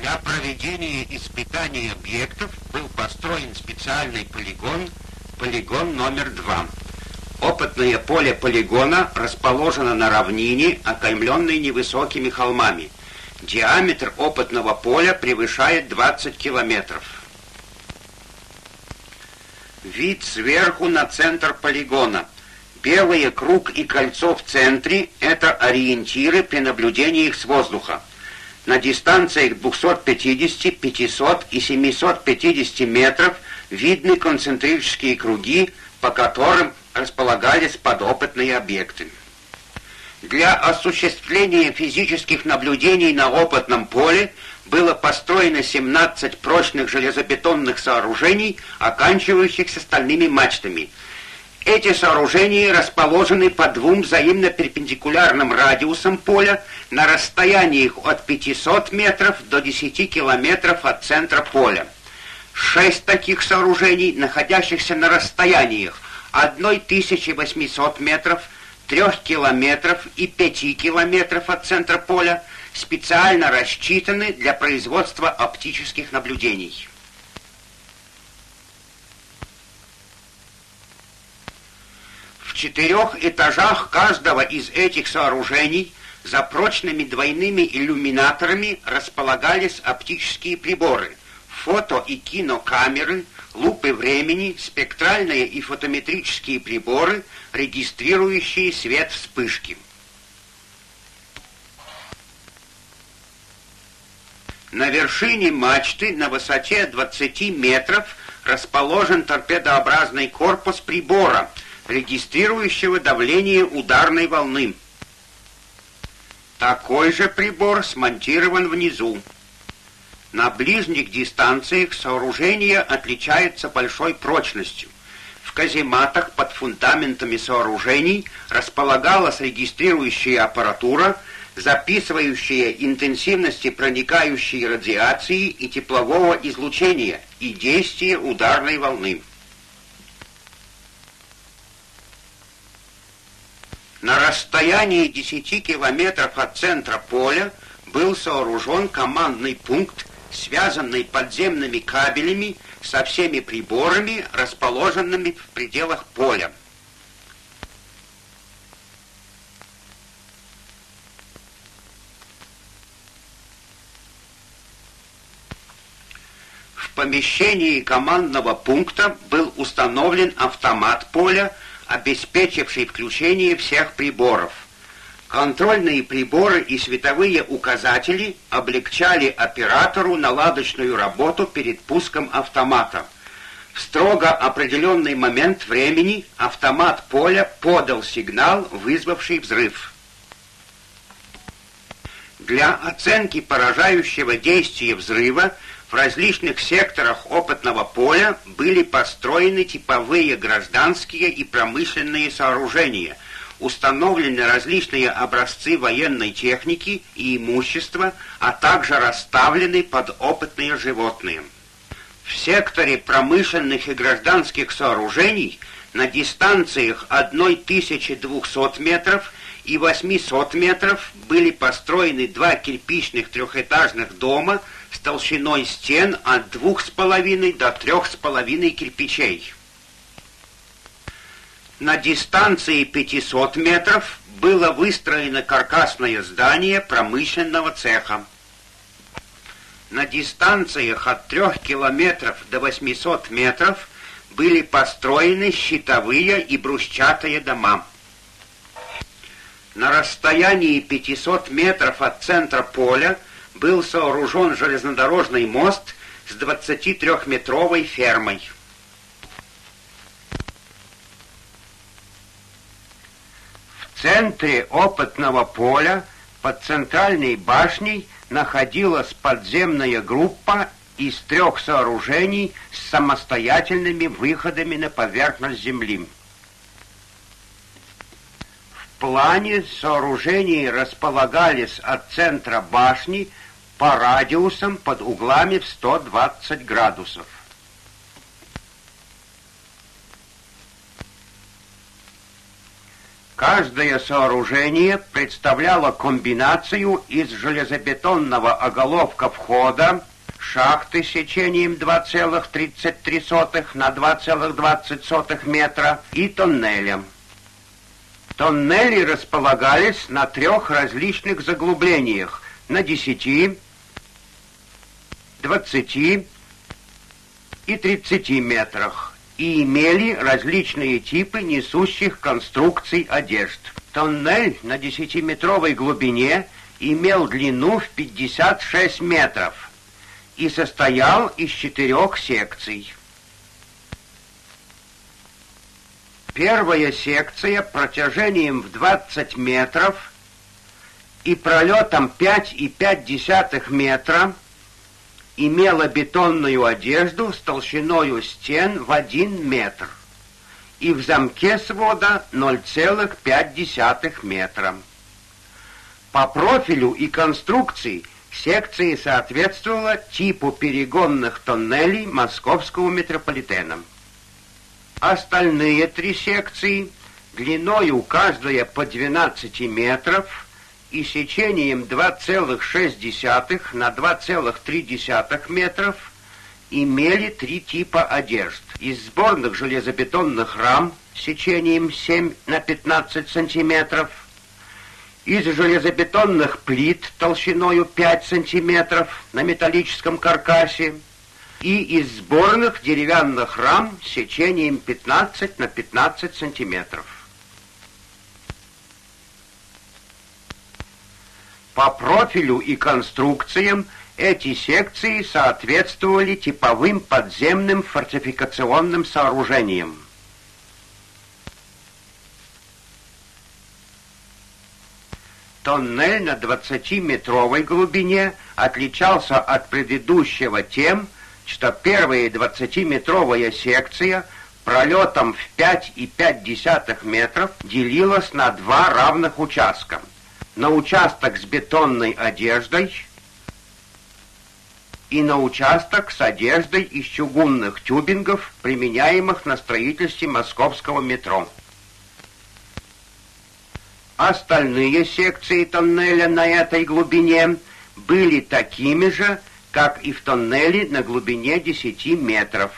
Для проведения испытаний объектов был построен специальный полигон номер 2. Опытное поле полигона расположено на равнине, окаймленной невысокими холмами. Диаметр опытного поля превышает 20 километров. Вид сверху на центр полигона. Белый круг и кольцо в центре – это ориентиры при наблюдении их с воздуха. На дистанциях 250, 500 и 750 метров видны концентрические круги, по которым располагались подопытные объекты. Для осуществления физических наблюдений на опытном поле было построено 17 прочных железобетонных сооружений, оканчивающихся стальными мачтами. Эти сооружения расположены по двум взаимно перпендикулярным радиусам поля на расстояниях от 500 метров до 10 километров от центра поля. 6 таких сооружений, находящихся на расстояниях 1800 метров, 3 километров и 5 километров от центра поля, специально рассчитаны для производства оптических наблюдений. В 4 этажах каждого из этих сооружений за прочными двойными иллюминаторами располагались оптические приборы, фото- и кинокамеры, лупы времени, спектральные и фотометрические приборы, регистрирующие свет вспышки. На вершине мачты на высоте 20 метров расположен торпедообразный корпус прибора, регистрирующего давление ударной волны. Такой же прибор смонтирован внизу. На ближних дистанциях сооружение отличается большой прочностью. В казематах под фундаментами сооружений располагалась регистрирующая аппаратура, записывающая интенсивности проникающей радиации и теплового излучения и действия ударной волны. На расстоянии 10 километров от центра поля был сооружен командный пункт, связанный подземными кабелями со всеми приборами, расположенными в пределах поля. В помещении командного пункта был установлен автомат поля, обеспечивший включение всех приборов. Контрольные приборы и световые указатели облегчали оператору наладочную работу перед пуском автомата. В строго определенный момент времени автомат поля подал сигнал, вызвавший взрыв. Для оценки поражающего действия взрыва в различных секторах опытного поля были построены типовые гражданские и промышленные сооружения, установлены различные образцы военной техники и имущества, а также расставлены подопытные животные. В секторе промышленных и гражданских сооружений на дистанциях 1200 метров и 800 метров были построены 2 кирпичных трехэтажных дома с толщиной стен от 2,5 до 3,5 кирпичей. На дистанции 500 метров было выстроено каркасное здание промышленного цеха. На дистанциях от 3 километров до 800 метров были построены щитовые и брусчатые дома. На расстоянии 500 метров от центра поля был сооружен железнодорожный мост с 23-метровой фермой. В центре опытного поля под центральной башней находилась подземная группа из 3 сооружений с самостоятельными выходами на поверхность земли. В плане сооружений располагались от центра башни по радиусам под углами в 120 градусов. Каждое сооружение представляло комбинацию из железобетонного оголовка входа, шахты с сечением 2,33 на 2,20 метра и тоннеля. Тоннели располагались на 3 различных заглублениях на 10, 20 и 30 метрах и имели различные типы несущих конструкций одежд. Тоннель на 10-метровой глубине имел длину в 56 метров и состоял из 4 секций. Первая секция протяжением в 20 метров и пролетом 5,5 метра имела бетонную одежду с толщиною стен в 1 метр и в замке свода 0,5 метра. По профилю и конструкции секции соответствовала типу перегонных тоннелей московского метрополитена. Остальные 3 секции, длиною каждая по 12 метров и сечением 2,6 на 2,3 метров, имели 3 типа одежд. Из сборных железобетонных рам с сечением 7 на 15 сантиметров, из железобетонных плит толщиною 5 сантиметров на металлическом каркасе и из сборных деревянных рам с сечением 15 на 15 сантиметров. По профилю и конструкциям эти секции соответствовали типовым подземным фортификационным сооружениям. Тоннель на 20-метровой глубине отличался от предыдущего тем, что первая 20-метровая секция пролетом в 5,5 метров делилась на 2 равных участка. На участок с бетонной одеждой и на участок с одеждой из чугунных тюбингов, применяемых на строительстве московского метро. Остальные секции тоннеля на этой глубине были такими же, как и в тоннеле на глубине 10 метров.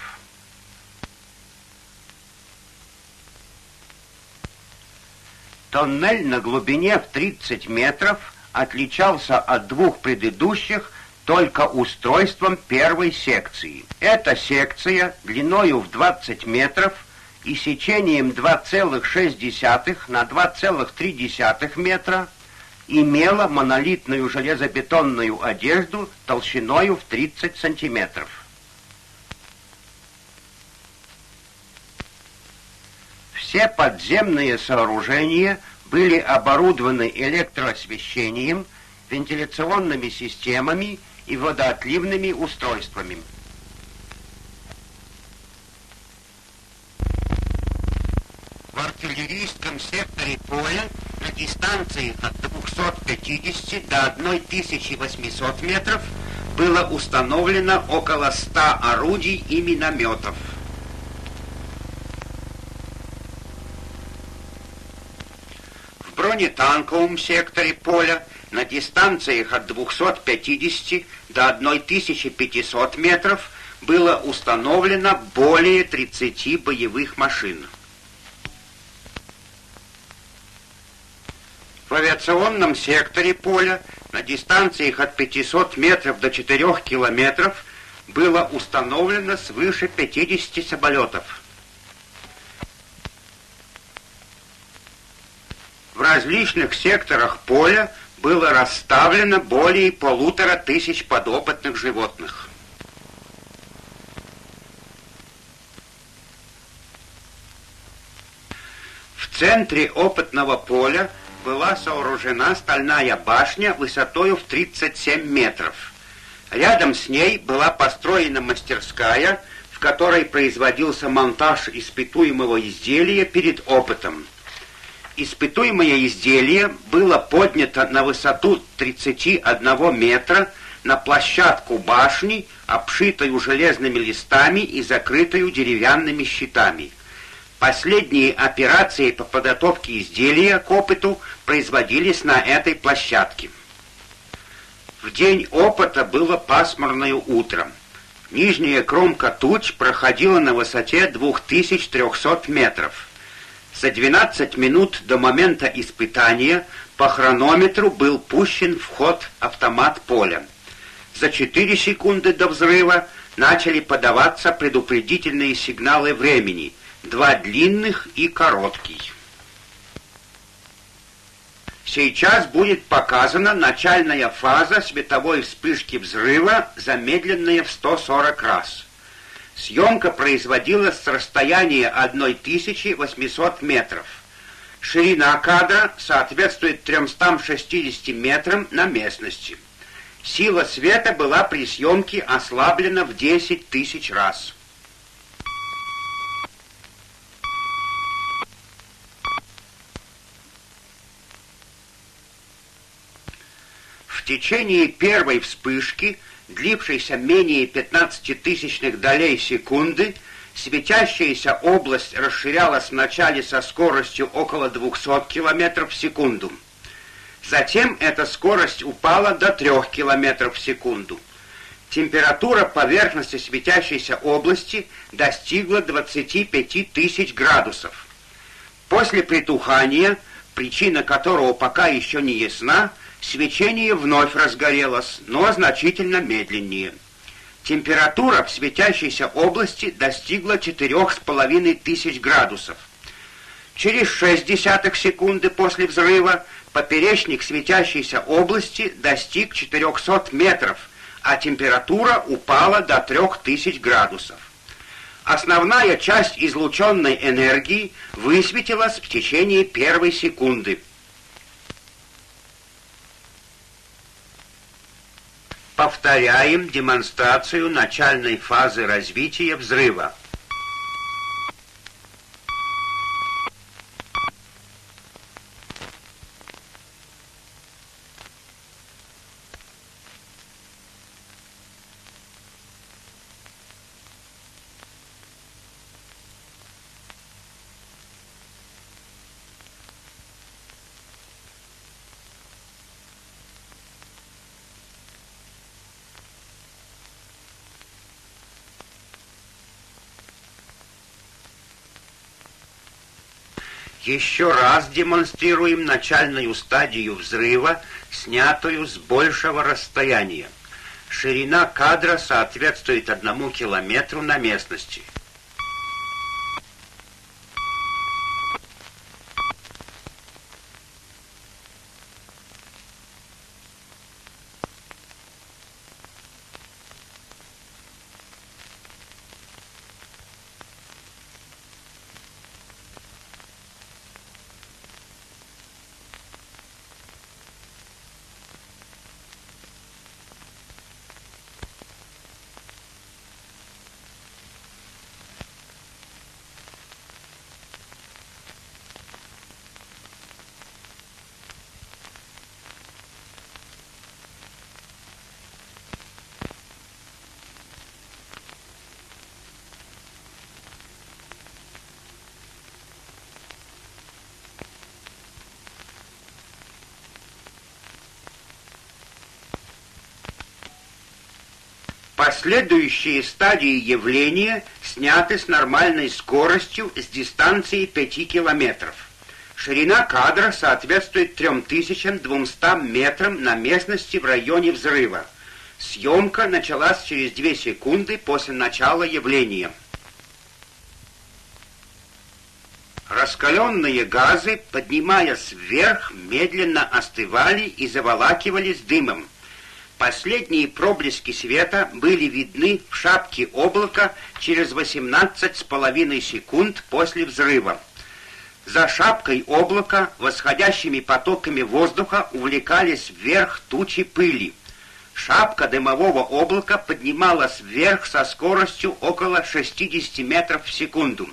Тоннель на глубине в 30 метров отличался от 2 предыдущих только устройством первой секции. Эта секция длиною в 20 метров и сечением 2,6 на 2,3 метра имела монолитную железобетонную одежду толщиною в 30 сантиметров. Все подземные сооружения были оборудованы электроосвещением, вентиляционными системами и водоотливными устройствами. В артиллерийском секторе поля на дистанции от 250 до 1800 метров было установлено около 100 орудий и минометов. В бронетанковом секторе поля на дистанциях от 250 до 1500 метров было установлено более 30 боевых машин. В авиационном секторе поля на дистанциях от 500 метров до 4 километров было установлено свыше 50 самолетов. В различных секторах поля было расставлено более 1500 подопытных животных. В центре опытного поля была сооружена стальная башня высотою в 37 метров. Рядом с ней была построена мастерская, в которой производился монтаж испытуемого изделия перед опытом. Испытуемое изделие было поднято на высоту 31 метра на площадку башни, обшитую железными листами и закрытую деревянными щитами. Последние операции по подготовке изделия к опыту производились на этой площадке. В день опыта было пасмурное утро. Нижняя кромка туч проходила на высоте 2300 метров. За 12 минут до момента испытания по хронометру был пущен в ход автомат поля. За 4 секунды до взрыва начали подаваться предупредительные сигналы времени, 2 длинных и короткий. Сейчас будет показана начальная фаза световой вспышки взрыва, замедленная в 140 раз. Съемка производилась с расстояния 1800 метров. Ширина кадра соответствует 360 метрам на местности. Сила света была при съемке ослаблена в 10 тысяч раз. В течение первой вспышки, длившейся менее 15 тысячных долей секунды, светящаяся область расширялась вначале со скоростью около 200 км в секунду. Затем эта скорость упала до 3 км в секунду. Температура поверхности светящейся области достигла 25 тысяч градусов. После притухания, причина которого пока еще не ясна, свечение вновь разгорелось, но значительно медленнее. Температура в светящейся области достигла 4500 градусов. Через 0,6 секунды после взрыва поперечник светящейся области достиг 400 метров, а температура упала до 3000 градусов. Основная часть излученной энергии высветилась в течение первой секунды. Повторяем демонстрацию начальной фазы развития взрыва. Еще раз демонстрируем начальную стадию взрыва, снятую с большего расстояния. Ширина кадра соответствует 1 километру на местности. Последующие стадии явления сняты с нормальной скоростью с дистанции 5 километров. Ширина кадра соответствует 3200 метрам на местности в районе взрыва. Съемка началась через 2 секунды после начала явления. Раскаленные газы, поднимаясь вверх, медленно остывали и заволакивались дымом. Последние проблески света были видны в шапке облака через 18,5 секунд после взрыва. За шапкой облака восходящими потоками воздуха увлекались вверх тучи пыли. Шапка дымового облака поднималась вверх со скоростью около 60 метров в секунду.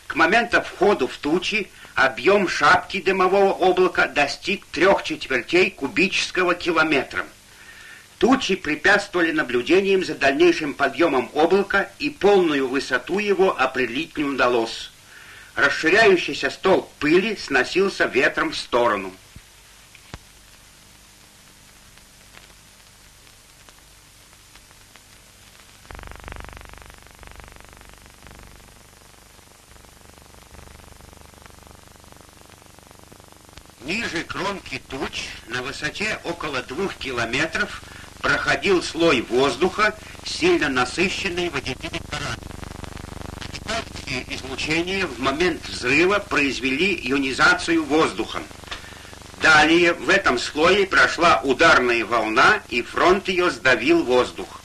К моменту входа в тучи объем шапки дымового облака достиг 3/4 кубического километра. Тучи препятствовали наблюдениям за дальнейшим подъемом облака, и полную высоту его определить не удалось. Расширяющийся столб пыли сносился ветром в сторону. Ниже кромки туч, на высоте около 2 километров, проходил слой воздуха, сильно насыщенный водяными парами. Китайские излучения в момент взрыва произвели ионизацию воздуха. Далее в этом слое прошла ударная волна, и фронт ее сдавил воздух.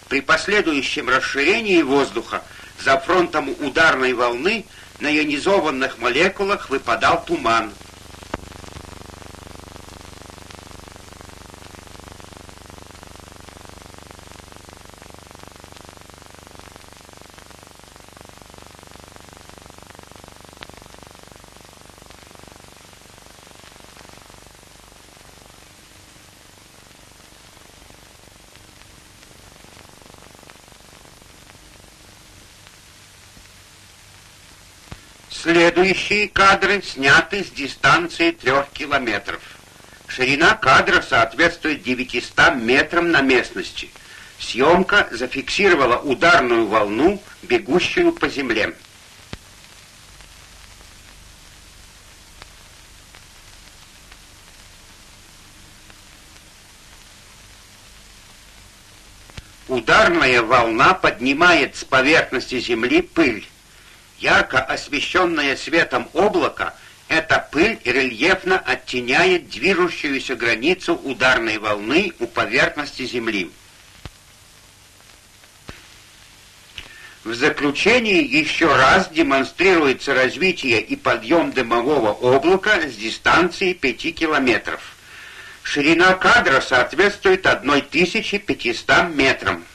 При последующем расширении воздуха за фронтом ударной волны на ионизованных молекулах выпадал туман. Следующие кадры сняты с дистанции 3 километров. Ширина кадра соответствует 900 метрам на местности. Съемка зафиксировала ударную волну, бегущую по земле. Ударная волна поднимает с поверхности земли пыль. Ярко освещенное светом облако, эта пыль рельефно оттеняет движущуюся границу ударной волны у поверхности Земли. В заключение еще раз демонстрируется развитие и подъем дымового облака с дистанции 5 километров. Ширина кадра соответствует 1500 метрам.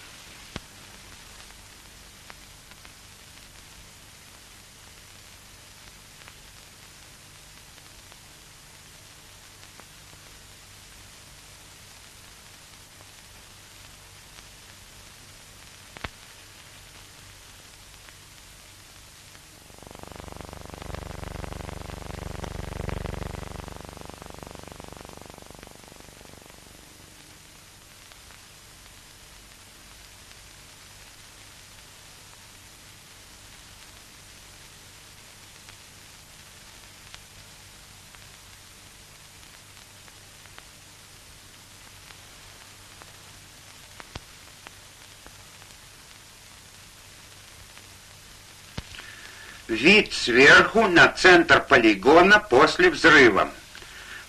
Вид сверху на центр полигона после взрыва.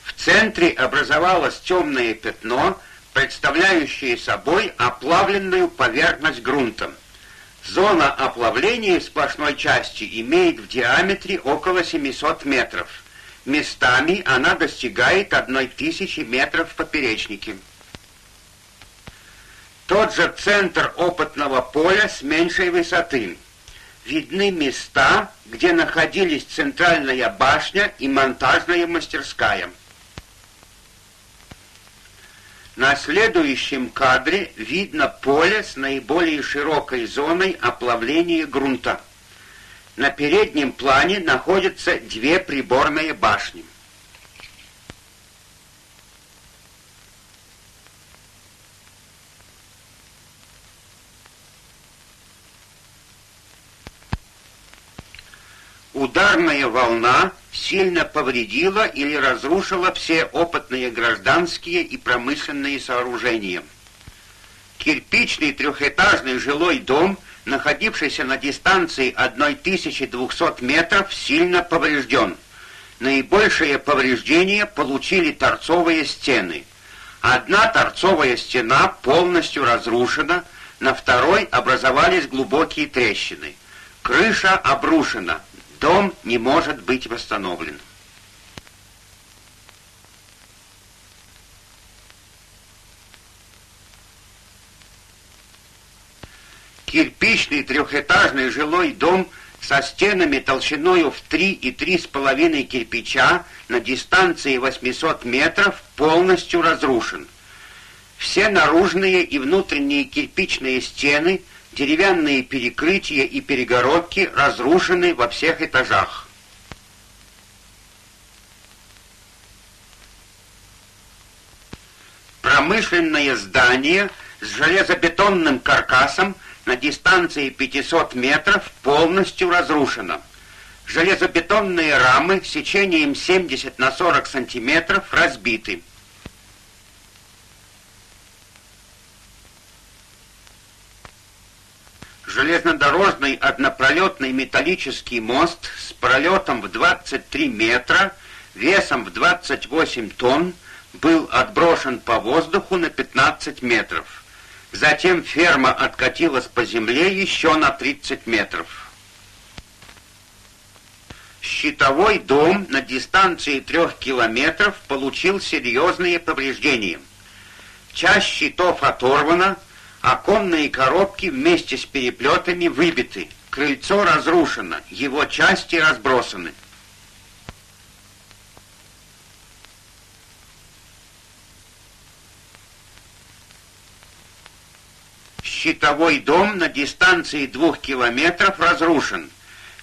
В центре образовалось темное пятно, представляющее собой оплавленную поверхность грунта. Зона оплавления сплошной части имеет в диаметре около 700 метров. Местами она достигает 1000 метров в поперечнике. Тот же центр опытного поля с меньшей высоты. Видны места, где находились центральная башня и монтажная мастерская. На следующем кадре видно поле с наиболее широкой зоной оплавления грунта. На переднем плане находятся 2 приборные башни. Ударная волна сильно повредила или разрушила все опытные гражданские и промышленные сооружения. Кирпичный трехэтажный жилой дом, находившийся на дистанции 1200 метров, сильно поврежден. Наибольшее повреждение получили торцовые стены. Одна торцовая стена полностью разрушена, на второй образовались глубокие трещины. Крыша обрушена. Дом не может быть восстановлен. Кирпичный трехэтажный жилой дом со стенами толщиною в 3 и 3,5 кирпича на дистанции 800 метров полностью разрушен. Все наружные и внутренние кирпичные стены, деревянные перекрытия и перегородки разрушены во всех этажах. промышленное здание с железобетонным каркасом на дистанции 500 метров полностью разрушено. Железобетонные рамы сечением 70 на 40 сантиметров разбиты. Железнодорожный однопролетный металлический мост с пролетом в 23 метра, весом в 28 тонн, был отброшен по воздуху на 15 метров. Затем ферма откатилась по земле еще на 30 метров. Щитовой дом на дистанции 3 километров получил серьезные повреждения. Часть щитов оторвана, оконные коробки вместе с переплетами выбиты, крыльцо разрушено, его части разбросаны. Щитовой дом на дистанции 2 километров разрушен.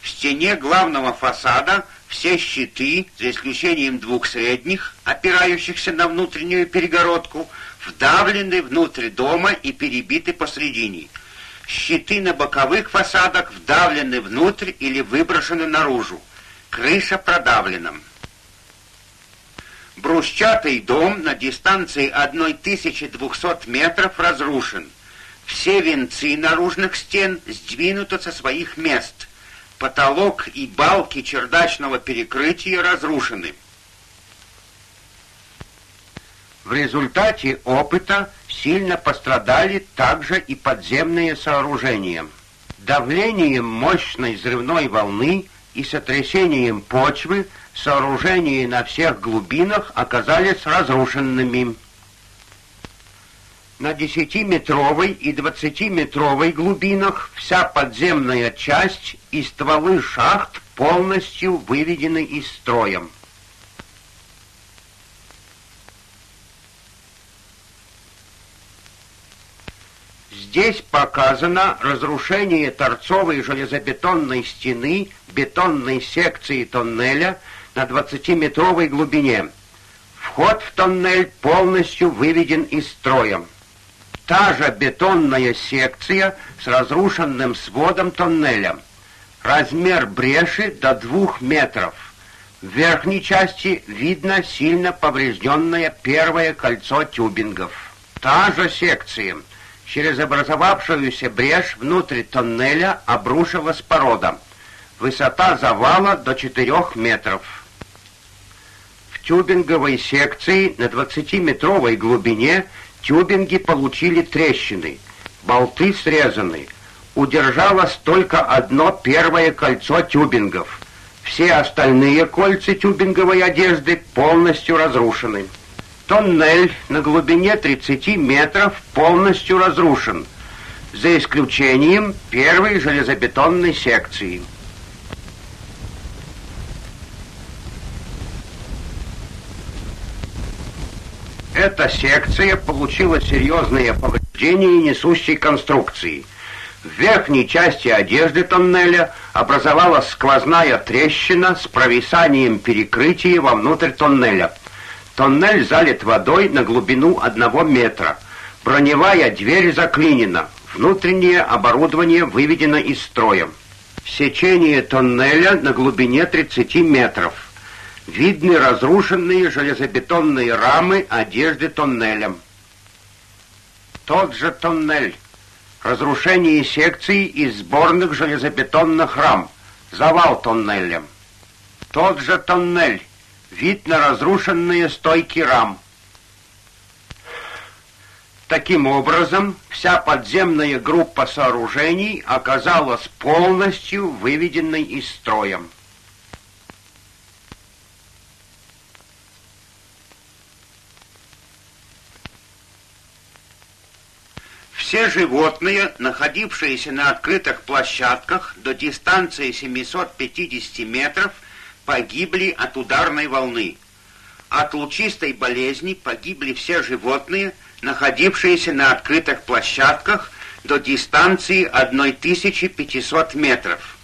В стене главного фасада все щиты, за исключением 2 средних, опирающихся на внутреннюю перегородку, вдавлены внутрь дома и перебиты посредине. Щиты на боковых фасадах вдавлены внутрь или выброшены наружу. Крыша продавлена. Брусчатый дом на дистанции 1200 метров разрушен. Все венцы наружных стен сдвинуты со своих мест. Потолок и балки чердачного перекрытия разрушены. В результате опыта сильно пострадали также и подземные сооружения. Давлением мощной взрывной волны и сотрясением почвы сооружения на всех глубинах оказались разрушенными. На 10-метровой и 20-метровой глубинах вся подземная часть и стволы шахт полностью выведены из строя. Здесь показано разрушение торцовой железобетонной стены бетонной секции тоннеля на 20-метровой глубине. Вход в тоннель полностью выведен из строя. Та же бетонная секция с разрушенным сводом тоннеля. Размер бреши до 2 метров. В верхней части видно сильно поврежденное первое кольцо тюбингов. Та же секция. Через образовавшуюся брешь внутрь тоннеля обрушилась порода. Высота завала до 4 метров. В тюбинговой секции на 20-метровой глубине тюбинги получили трещины, болты срезаны. Удержалось только одно первое кольцо тюбингов. Все остальные кольца тюбинговой одежды полностью разрушены. Тоннель на глубине 30 метров полностью разрушен, за исключением первой железобетонной секции. Эта секция получила серьезные повреждения несущей конструкции. В верхней части одежды тоннеля образовалась сквозная трещина с провисанием перекрытия вовнутрь тоннеля. Тоннель залит водой на глубину 1 метра. Броневая дверь заклинена. Внутреннее оборудование выведено из строя. Сечение тоннеля на глубине 30 метров. Видны разрушенные железобетонные рамы одежды тоннеля. Тот же тоннель. Разрушение секций из сборных железобетонных рам. Завал тоннеля. Тот же тоннель. Вид на разрушенные стойки рам. Таким образом, вся подземная группа сооружений оказалась полностью выведенной из строя. Все животные, находившиеся на открытых площадках до дистанции 750 метров, погибли от ударной волны. От лучистой болезни погибли все животные, находившиеся на открытых площадках до дистанции 1500 метров.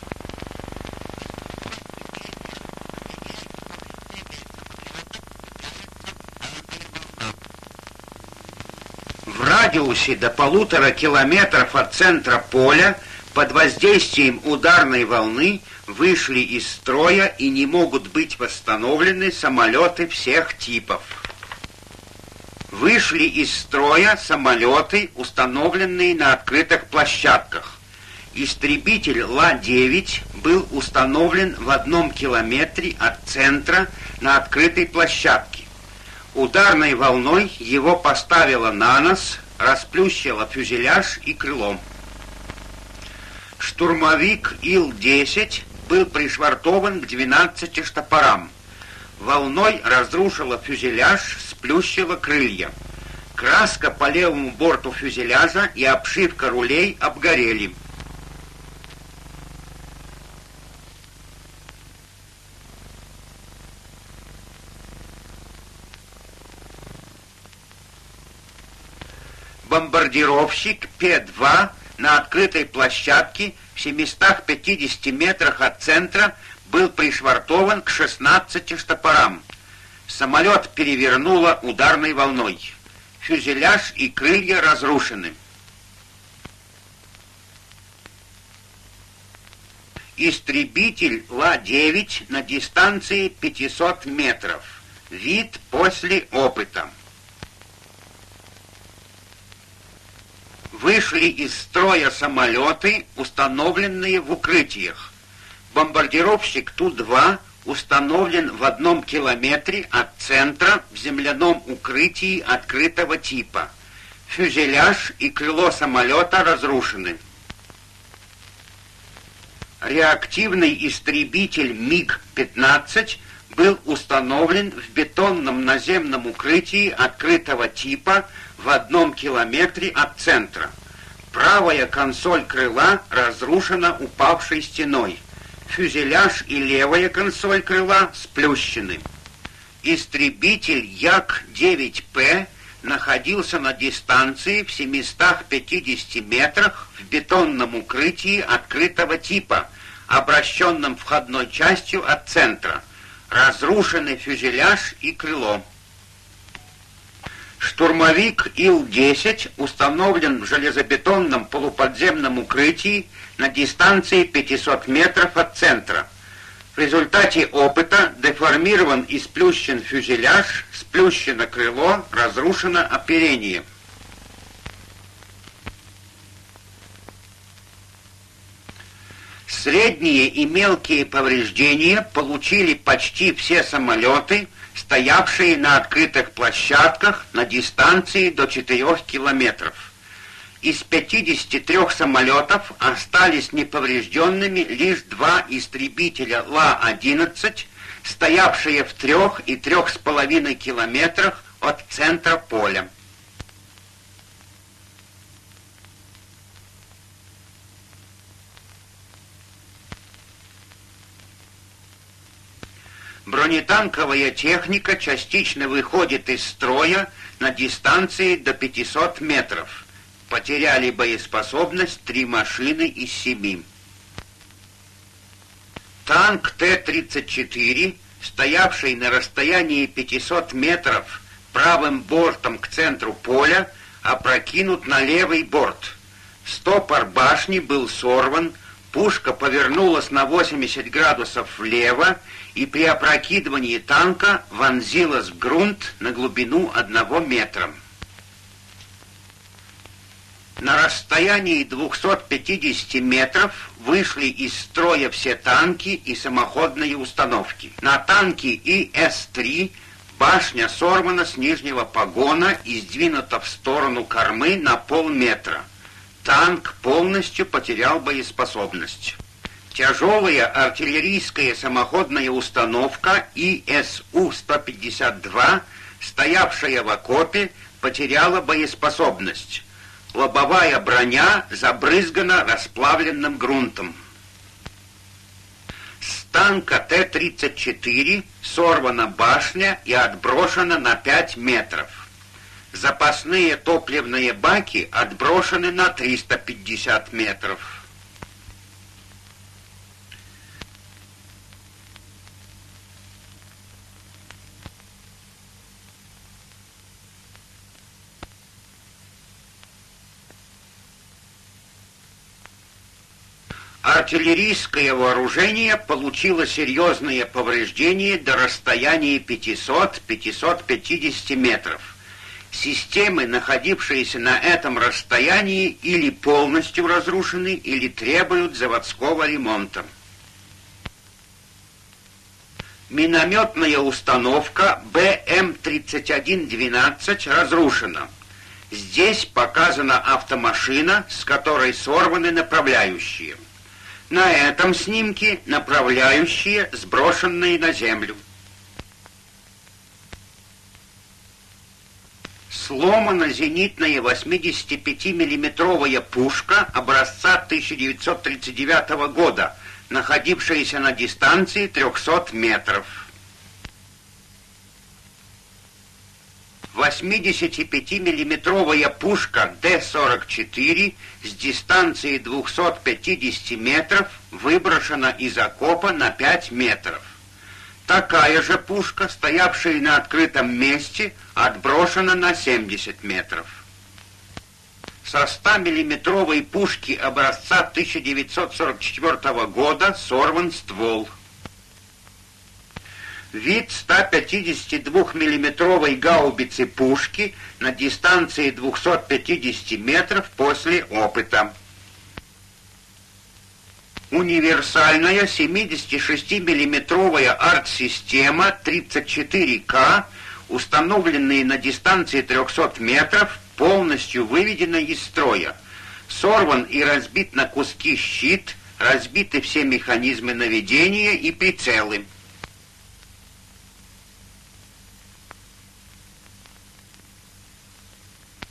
радиусе до 1,5 километров от центра поля под воздействием ударной волны вышли из строя и не могут быть восстановлены самолеты всех типов. Вышли из строя самолеты, установленные на открытых площадках. Истребитель Ла-9 был установлен в 1 километре от центра на открытой площадке. Ударной волной его поставило на нос, расплющило фюзеляж и крыло. Штурмовик Ил-10 был пришвартован к 12 штопорам. Волной разрушила фюзеляж, сплющила крылья. Краска по левому борту фюзеляжа и обшивка рулей обгорели. Бомбардировщик П-2 на открытой площадке в 750 метрах от центра был пришвартован к 16 штопорам. Самолет перевернуло ударной волной. Фюзеляж и крылья разрушены. Истребитель Ла-9 на дистанции 500 метров. Вид после опыта. Вышли из строя самолеты, установленные в укрытиях. Бомбардировщик Ту-2 установлен в 1 километре от центра в земляном укрытии открытого типа. Фюзеляж и крыло самолета разрушены. Реактивный истребитель МиГ-15 был установлен в бетонном наземном укрытии открытого типа в 1 километре от центра. Правая консоль крыла разрушена упавшей стеной. Фюзеляж и левая консоль крыла сплющены. Истребитель Як-9П находился на дистанции в 750 метрах в бетонном укрытии открытого типа, обращенном входной частью от центра. Разрушены фюзеляж и крыло. Штурмовик Ил-10 установлен в железобетонном полуподземном укрытии на дистанции 500 метров от центра. В результате опыта деформирован и сплющен фюзеляж, сплющено крыло, разрушено оперение. Средние и мелкие повреждения получили почти все самолеты, стоявшие на открытых площадках на дистанции до 4 километров. Из 53 самолетов остались неповрежденными лишь 2 истребителя Ла-11, стоявшие в 3 и 3,5 километрах от центра поля. Бронетанковая техника частично выходит из строя на дистанции до 500 метров. Потеряли боеспособность 3 машины из 7. Танк Т-34, стоявший на расстоянии 500 метров правым бортом к центру поля, опрокинут на левый борт. Стопор башни был сорван, пушка повернулась на 80 градусов влево и при опрокидывании танка вонзилась в грунт на глубину 1 метра. На расстоянии 250 метров вышли из строя все танки и самоходные установки. На танке ИС-3 башня сорвана с нижнего погона и сдвинута в сторону кормы на полметра. Танк полностью потерял боеспособность. Тяжелая артиллерийская самоходная установка ИСУ-152, стоявшая в окопе, потеряла боеспособность. Лобовая броня забрызгана расплавленным грунтом. С танка Т-34 сорвана башня и отброшена на 5 метров. Запасные топливные баки отброшены на 350 метров. Артиллерийское вооружение получило серьезные повреждения до расстояния 500-550 метров. Системы, находившиеся на этом расстоянии, или полностью разрушены, или требуют заводского ремонта. Минометная установка БМ-3112 разрушена. Здесь показана автомашина, с которой сорваны направляющие. На этом снимке направляющие, сброшенные на землю. Сломана зенитная 85-миллиметровая пушка образца 1939 года, находившаяся на дистанции 300 метров. 85-миллиметровая пушка Д-44 с дистанции 250 метров выброшена из окопа на 5 метров. Такая же пушка, стоявшая на открытом месте, отброшена на 70 метров. Со 100-миллиметровой пушки образца 1944 года сорван ствол. Вид 152-миллиметровой гаубицы пушки на дистанции 250 метров после опыта. Универсальная 76-миллиметровая арт-система 34К, установленная на дистанции 300 метров, полностью выведена из строя. Сорван и разбит на куски щит, разбиты все механизмы наведения и прицелы.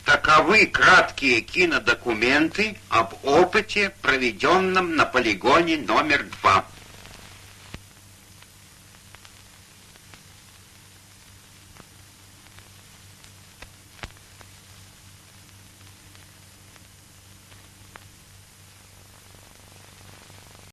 Таковы краткие кинодокументы об опыте, проведенном на полигоне номер 2.